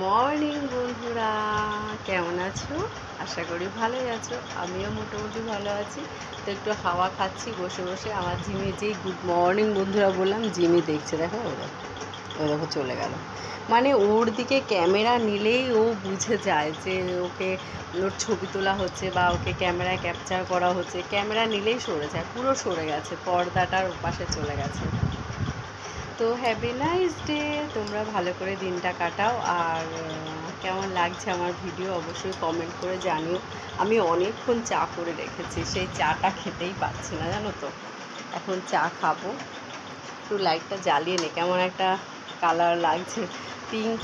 Morning বন্ধুরা, কেমন আছো? আশা করি ভালোই আছো। আমিও মোটামুটি ভালো আছি। তো একটু হাওয়া খাচ্ছি বসে বসে। আমার জিমি, যেই গুড মর্নিং বন্ধুরা বললাম, জিমি দেখছে। দেখো ও দেখো চলে গেল। মানে ওর দিকে ক্যামেরা নিলেই ও বুঝে যায় যে ওকে, ওর ছবি তোলা হচ্ছে বা ওকে ক্যামেরায় ক্যাপচার করা হচ্ছে। ক্যামেরা নিলেই সরে যায়, পুরো সরে গেছে, পর্দাটার ওপাশে চলে গেছে। তো হ্যাভি নাইস ডে। তোমরা ভালো করে দিনটা কাটাও। আর কেমন লাগছে আমার ভিডিও অবশ্যই কমেন্ট করে জানিও। আমি অনেকক্ষণ চা করে রেখেছি, সেই চাটা খেতেই পাচ্ছি না, জানো তো। এখন চা খাবো। একটু লাইটটা জ্বালিয়ে নে, কেমন একটা কালার লাগছে, পিঙ্ক।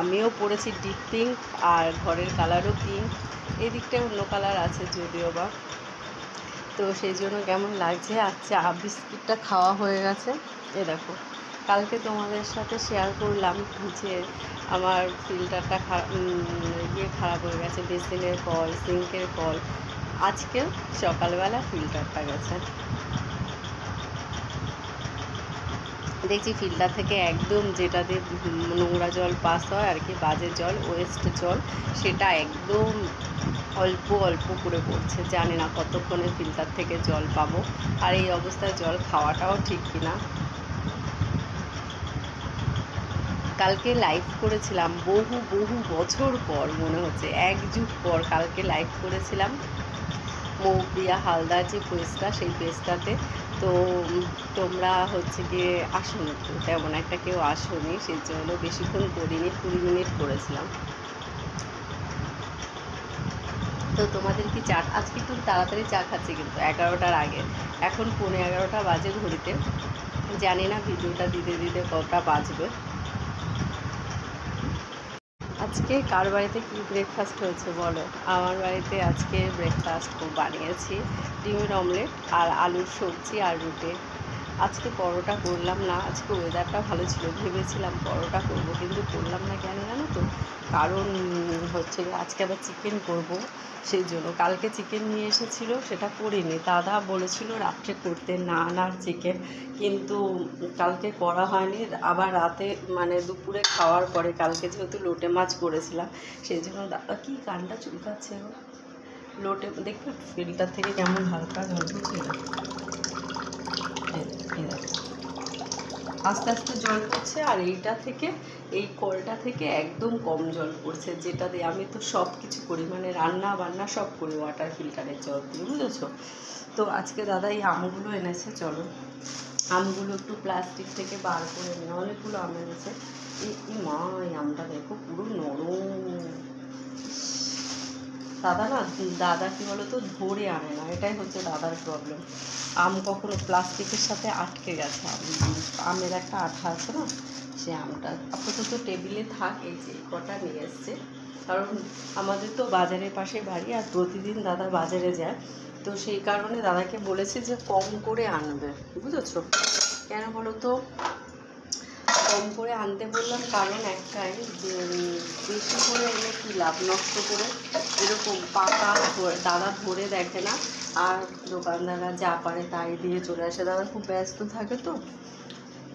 আমিও পরেছি ডিপ পিঙ্ক, আর ঘরের কালারও পিঙ্ক। এদিকটায় অন্য কালার আছে যদিও বা। তো সেই জন্য কেমন লাগছে। আর চা বিস্কিটটা খাওয়া হয়ে গেছে। এ দেখো, কালকে তোমাদের সাথে শেয়ার করলাম যে আমার ফিল্টারটা খারাপ হয়ে গেছে, বেসিনের কল, সিঙ্কের কল। আজকেও সকালবেলা ফিল্টারটা গেছে। দেখছি ফিল্টার থেকে একদম যেটা দিয়ে নোংরা জল পাস হয় আর কি, বাজে জল, ওয়েস্ট জল, সেটা একদম অল্প অল্প করে পড়ছে। জানি না কতক্ষণে ফিল্টার থেকে জল পাবো। আর এই অবস্থায় জল খাওয়াটাও ঠিক কিনা। কালকে লাইভ করেছিলাম বহু বহু বছর পর, মনে হচ্ছে এক যুগ পর কালকে লাইভ করেছিলাম মৌপ্রিয়া হালদার যে পেজটা, সেই পেজটাতে। তো তোমরা হচ্ছে গিয়ে আসোনি, তেমন একটা কেউ আসোনি, সেই জন্য বেশিক্ষণ করিনি, 20 মিনিট করেছিলাম। তো তোমাদের কি চা, আজকে একটু তাড়াতাড়ি চা খাচ্ছি কিন্তু 11টার আগে। এখন 11:15 বাজে ঘড়িতে। জানি না ভিডিওটা দিতে দিতে কটা বাজবে। আজকে কার বাড়িতে কী ব্রেকফাস্ট হয়েছে বলো? আমার বাড়িতে আজকে ব্রেকফাস্ট বানিয়েছি ডিমের অমলেট আর আলুর সবজি আর রুটি। আজকে পরোটা করলাম না, আজকে ওয়েদারটা ভালো ছিল, ভেবেছিলাম পরোটা করবো, কিন্তু করলাম না। কেন জানো তো? কারণ হচ্ছে আজকে আবার চিকেন করব, সেই জন্য। কালকে চিকেন নিয়ে এসেছিলো, সেটা করিনি। দাদা বলেছিল রাত্রে করতে, নান আর চিকেন, কিন্তু কালকে করা হয়নি। আবার রাতে মানে দুপুরে খাওয়ার পরে, কালকে যেহেতু লোটে মাছ করেছিলাম, সেই জন্য দাদা কি কানটা চুলকাচ্ছে গো। লোটে দেখবে ফিল্টার থেকে কেমন হালকা জল পড়ছে, আস্তে আস্তে জল পড়ছে। আর এইটা থেকে, এই কলটা থেকে একদম কম জল পড়ছে, যেটা দিয়ে আমি তো সব কিছু করি, মানে রান্না বান্না সব করি ওয়াটার ফিল্টারের জল দিয়ে, বুঝেছো? তো আজকে দাদা এই আমগুলো এনেছে, চলো আমগুলো একটু প্লাস্টিক থেকে বার করে নিই। অনেকগুলো আম এনেছে। এই মা, এই আমটা দেখো পুরো নরম। দাদা কী বলো তো, ধরে আনে না, এটাই হচ্ছে দাদার প্রবলেম। আম কখনো প্লাস্টিকের সাথে আটকে গেছে। আমের একটা আঠা আছে না, সে আমটা আপাতত টেবিলে থাক। এই যে কটা নিয়ে এসছে, কারণ আমাদের তো বাজারের পাশে বাড়ি, আর প্রতিদিন দাদা বাজারে যায়। তো সেই কারণে দাদাকে বলেছে যে কম করে আনবে, বুঝেছো? কেন বলো তো কম করে আনতে বললাম? কারণ একটাই, যে বেশি করে এনে কী লাভ, নষ্ট করে। এরকম পাকা দাদা ধরে দেখে না, আর দোকানদাররা যা পারে তাই দিয়ে চলে আসে। দাদা খুব ব্যস্ত থাকে, তো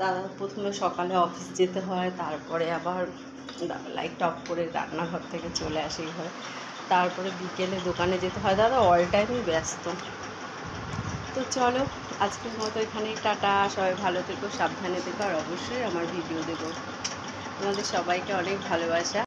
দাদা প্রথমে সকালে অফিস যেতে হয়, তারপরে আবার লাইট অফ করে রান্নাঘর থেকে চলে আসেই হয়, তারপরে বিকেলে দোকানে যেতে হয়। দাদা অল টাইমই ব্যস্ত। তো চলো আজকের মতো এখানেই টাটা। সবাই ভালো থেকো, সাবধানে থেকো, আর অবশ্যই আমার ভিডিও দেবো। তোমাদের সবাইকে অনেক ভালোবাসা।